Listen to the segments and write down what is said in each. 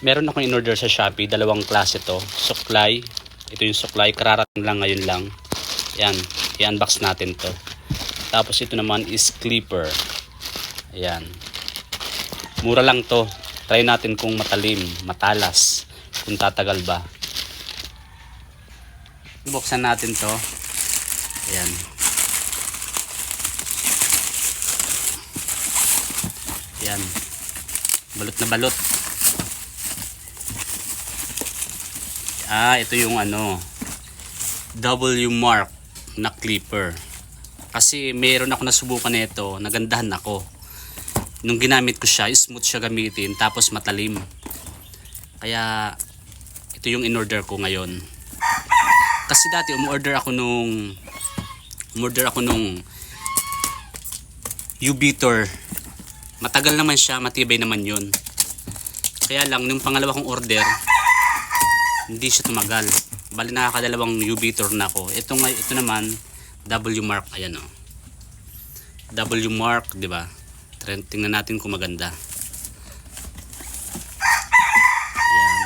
Meron akong in-order sa Shopee, dalawang klase to. Suklay. Ito yung suklay, kararating lang ngayon lang. Ayan, i-unbox natin to. Tapos ito naman is clipper. Ayan. Mura lang to. Try natin kung matalim, matalas, kung tatagal ba. Buksan natin to. Ayan. Ayan. Balot na balot. Ito yung W mark na clipper. Kasi meron ako nasubukan nito, nagandahan ako. Nung ginamit ko siya, smooth siya gamitin, tapos matalim. Kaya ito yung in-order ko ngayon. Kasi dati umorder ako nung U-Beater. Matagal naman siya, matibay naman yun. Kaya lang nung pangalawa kong order, hindi siya tumagal. Bali nakakadalawang U-Beater na ako. Ito naman W mark, ayan oh. W mark, 'di ba? Tingnan natin kung maganda. Ayan.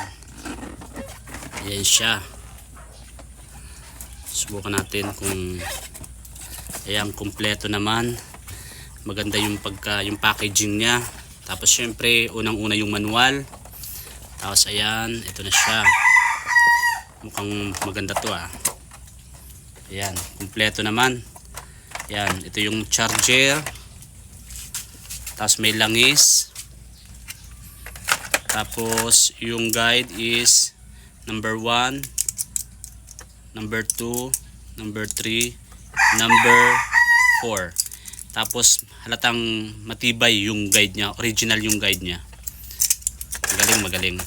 Ayan siya. Subukan natin kung ayan, kumpleto naman. Maganda yung packaging niya. Tapos syempre, unang-una yung manual. Tapos ayan, ito na siya. Mukhang maganda to ah. Ayan, kumpleto naman. Ayan, ito yung charger. Tapos may langis. Tapos yung guide is number 1, number 2, number 3, number 4. Tapos halatang matibay yung guide niya, original yung guide niya. Magaling.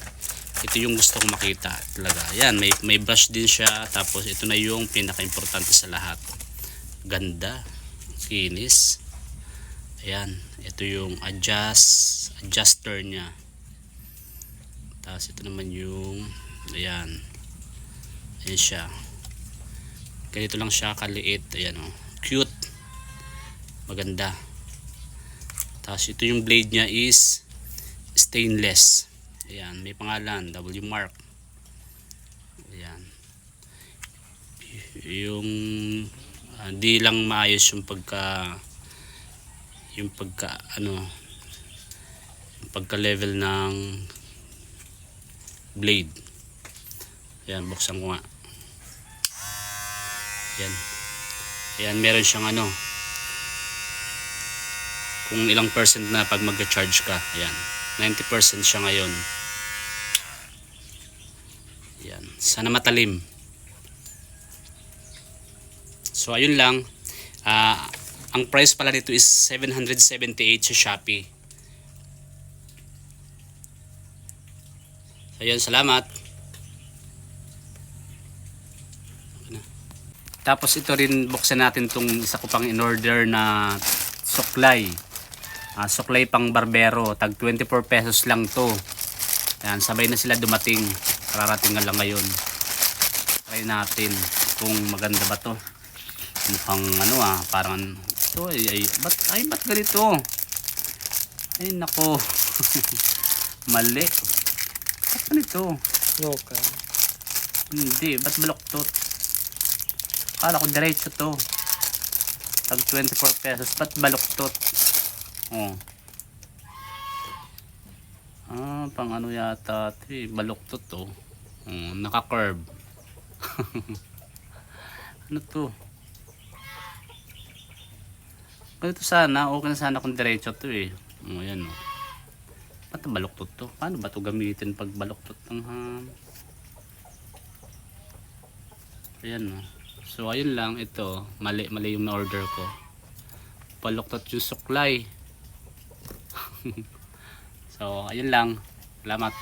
Ito yung gusto ko makita talaga. Ayan, may brush din siya. Tapos ito na yung pinaka-importante sa lahat. Ganda, kinis. Ayan, ito yung adjuster niya. Tapos ito naman yung ayan. Ayan siya. Ganito lang siya kaliit. Ayan oh. Cute. Maganda. Tapos ito yung blade niya is stainless. Ayan, may pangalan, W mark. Ayan. Yung di lang maayos yung pagka level ng blade. Ayan, buksan ko nga. Ayan. Ayan, meron siyang kung ilang percent na pag mag-charge ka. Ayan, 90% siya ngayon. Ayan, sana matalim. So ayun lang. Ang price pala nito is 778 sa Shopee. Ayun, salamat. Tapos ito rin, buksan natin tong isa ko pang in-order na suklay. Suklay pang barbero, tag 24 pesos lang to. Ayan, sabay na sila dumating. Kararating lang ngayon. Try natin kung maganda ba to. Mukhang parang ito ba't ganito? Ay nako. Mali. Ba't ganito? Okay. Hindi, ba't baluktot? Akala ko diretso to. Tag 24 pesos, ba't baluktot? Oh. Pang yata baluktot to. Naka-curve. Ano to? Ganito sana, okay na sana kung diretso to eh. Ayan oh. Ba't baluktot to? Paano ba to gamitin pag baluktot ng Ayan oh. So ayun lang, ito mali yung na-order ko. Baluktot yung suklay. So ayun lang. Salamat.